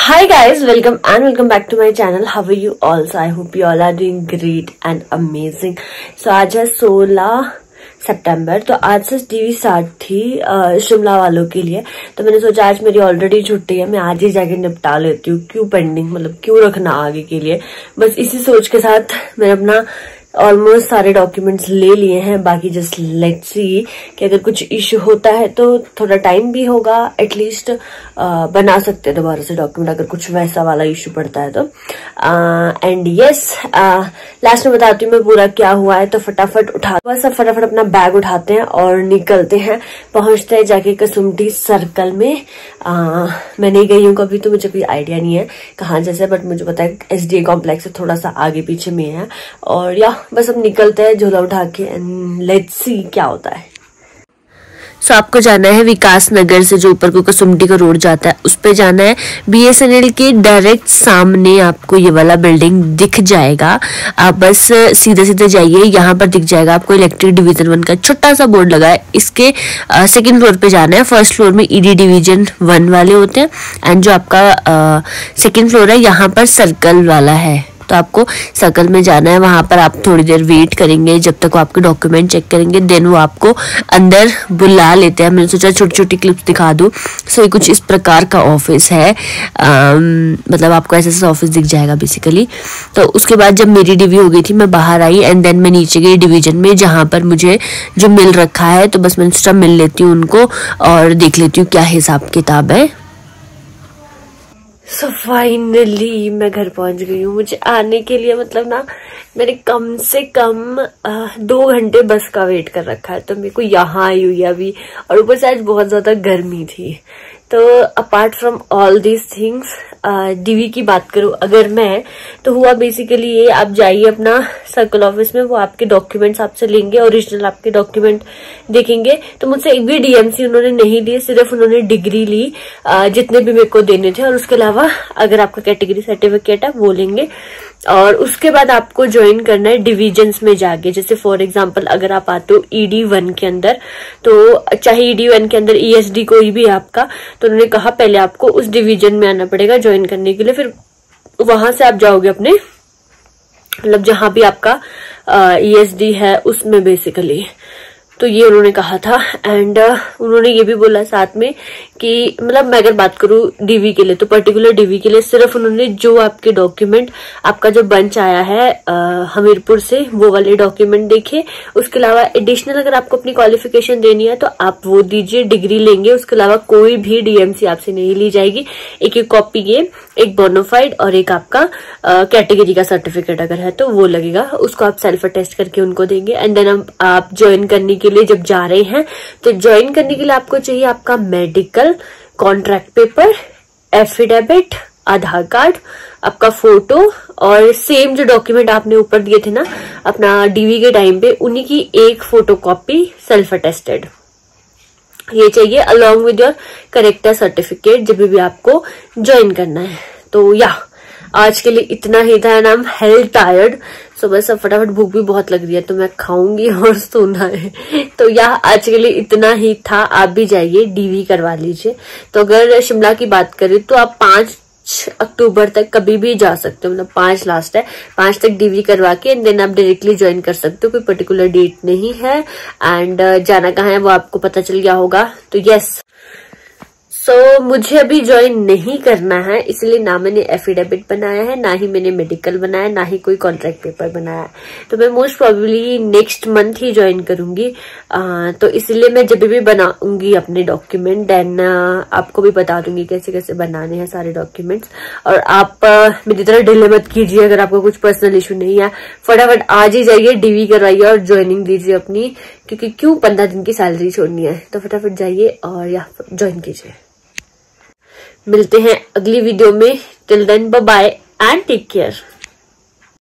Hi guys, welcome back to my channel. How are you all? So I hope you all are doing great and amazing. So आज है 16 सितंबर, तो आज से DV start थी शिमला वालों के लिए। तो मैंने सोचा आज मेरी ऑलरेडी छुट्टी है, मैं आज ही जाके निपटा लेती हूँ। क्यों पेंडिंग, मतलब क्यों रखना आगे के लिए। बस इसी सोच के साथ मैंने अपना ऑलमोस्ट सारे डॉक्यूमेंट्स ले लिए हैं। बाकी जस्ट लेट्स सी कि अगर कुछ इश्यू होता है तो थोड़ा टाइम भी होगा, एटलीस्ट बना सकते हैं दोबारा से डॉक्यूमेंट अगर कुछ वैसा वाला इश्यू पड़ता है तो। एंड यस, लास्ट में बताती हूँ मैं पूरा क्या हुआ है। तो फटाफट फटाफट अपना बैग उठाते हैं और निकलते हैं। पहुंचते हैं जाके कसुम्पटी सर्कल में। मैं नहीं गई हूँ कभी, तो मुझे कोई आइडिया नहीं है कहाँ जैसे, बट मुझे पता है SDA कॉम्प्लेक्स से थोड़ा सा आगे पीछे में है। और या बस अब निकलते हैं झोला उठा के एंड लेट्स सी क्या होता है। सो आपको जाना है विकास नगर से, जो ऊपर को कसुम्पटी का रोड जाता है उस पे जाना है। BSNL के डायरेक्ट सामने आपको ये वाला बिल्डिंग दिख जाएगा। आप बस सीधे सीधे जाइए, यहाँ पर दिख जाएगा आपको इलेक्ट्रिक डिवीजन 1 का छोटा सा बोर्ड लगा है। इसके सेकंड फ्लोर पे जाना है। फर्स्ट फ्लोर में ED डिवीजन 1 वाले होते हैं एंड जो आपका सेकेंड फ्लोर है यहाँ पर सर्कल वाला है। तो आपको सर्कल में जाना है। वहां पर आप थोड़ी देर वेट करेंगे जब तक वो आपके डॉक्यूमेंट चेक करेंगे, देन वो आपको अंदर बुला लेते हैं। मैंने सोचा छोटी छोटी क्लिप्स दिखा दूं। सो ये कुछ इस प्रकार का ऑफिस है, मतलब आपको ऐसा ऑफिस दिख जाएगा बेसिकली। तो उसके बाद जब मेरी डिवी हो गई थी मैं बाहर आई एंड देन मैं नीचे गई डिवीजन में जहां पर मुझे जो मिल रखा है। तो बस मैंने सोचा मिल लेती हूँ उनको और देख लेती हूँ क्या हिसाब किताब है। सो फाइनली मैं घर पहुंच गई हूँ। मुझे आने के लिए मतलब ना मैंने कम से कम 2 घंटे बस का वेट कर रखा है। तो मेरे को यहाँ आई हुई है अभी, और ऊपर से आज बहुत ज्यादा गर्मी थी। तो apart from all these things, DV की बात करूं अगर मैं, तो हुआ बेसिकली ये, आप जाइए अपना सर्कल ऑफिस में, वो आपके डॉक्यूमेंट्स आपसे लेंगे, ओरिजिनल आपके डॉक्यूमेंट देखेंगे। तो मुझसे एक भी DMC उन्होंने नहीं ली, सिर्फ उन्होंने डिग्री ली जितने भी मेरे को देने थे, और उसके अलावा अगर आपका कैटेगरी सर्टिफिकेट है वो लेंगे। और उसके बाद आपको ज्वाइन करना है डिविजन्स में जाके। जैसे फॉर एग्जांपल अगर आप आते हो ED 1 के अंदर, तो चाहे ED 1 के अंदर ESD कोई भी आपका, तो उन्होंने कहा पहले आपको उस डिवीजन में आना पड़ेगा ज्वाइन करने के लिए। फिर वहां से आप जाओगे अपने, मतलब जहां भी आपका ESD है उसमें बेसिकली। तो ये उन्होंने कहा था। एंड उन्होंने ये भी बोला साथ में कि मतलब मैं अगर बात करूं डीवी के लिए, तो पर्टिकुलर डीवी के लिए सिर्फ उन्होंने जो आपके डॉक्यूमेंट, आपका जो बंच आया है हमीरपुर से, वो वाले डॉक्यूमेंट देखे। उसके अलावा एडिशनल अगर आपको अपनी क्वालिफिकेशन देनी है तो आप वो दीजिए, डिग्री लेंगे। उसके अलावा कोई भी DMC आपसे नहीं ली जाएगी। एक कॉपी ये, एक बोनोफाइड और एक आपका कैटेगरी का सर्टिफिकेट अगर है तो वो लगेगा। उसको आप सेल्फ अटेस्ट करके उनको देंगे। एंड देन आप ज्वाइन करने के लिए जब जा रहे हैं, तो ज्वाइन करने के लिए आपको चाहिए आपका मेडिकल, कॉन्ट्रैक्ट पेपर, एफिडेविट, आधार कार्ड, आपका फोटो, और सेम जो डॉक्यूमेंट आपने ऊपर दिए थे ना अपना डीवी के टाइम पे, उन्हीं की एक फोटोकॉपी सेल्फ अटेस्टेड ये चाहिए, along with your character certificate जब भी आपको ज्वाइन करना है। तो या आज के लिए इतना ही था and I am hell tired. So बस अब फटाफट भूख भी बहुत लग रही है, तो मैं खाऊंगी और सोना है। तो या आज के लिए इतना ही था। आप भी जाइए डीवी करवा लीजिए। तो अगर शिमला की बात करें तो आप 5 अक्टूबर तक कभी भी जा सकते हो, मतलब 5 लास्ट है, 5 तक डीवी करवा के देन आप डायरेक्टली ज्वाइन कर सकते हो। कोई पर्टिकुलर डेट नहीं है। एंड जाना कहाँ है वो आपको पता चल गया होगा। तो यस, सो मुझे अभी ज्वाइन नहीं करना है, इसलिए ना मैंने एफिडेविट बनाया है, ना ही मैंने मेडिकल बनाया, ना ही कोई कॉन्ट्रैक्ट पेपर बनाया है। तो मैं मोस्ट प्रोबेबली नेक्स्ट मंथ ही ज्वाइन करूंगी। तो इसलिए मैं जब भी बनाऊंगी अपने डॉक्यूमेंट देन आपको भी बता दूंगी कैसे कैसे बनाने हैं सारे डॉक्यूमेंट्स। और आप मेरी तरह डिले मत कीजिए। अगर आपको कुछ पर्सनल इशू नहीं है, फटाफट आज ही जाइए, डीवी करवाइए और ज्वाइनिंग दीजिए अपनी, क्योंकि क्यों 15 दिन की सैलरी छोड़नी है। तो फटाफट जाइए और या ज्वाइन कीजिए। मिलते हैं अगली वीडियो में। Till then bye bye and take care.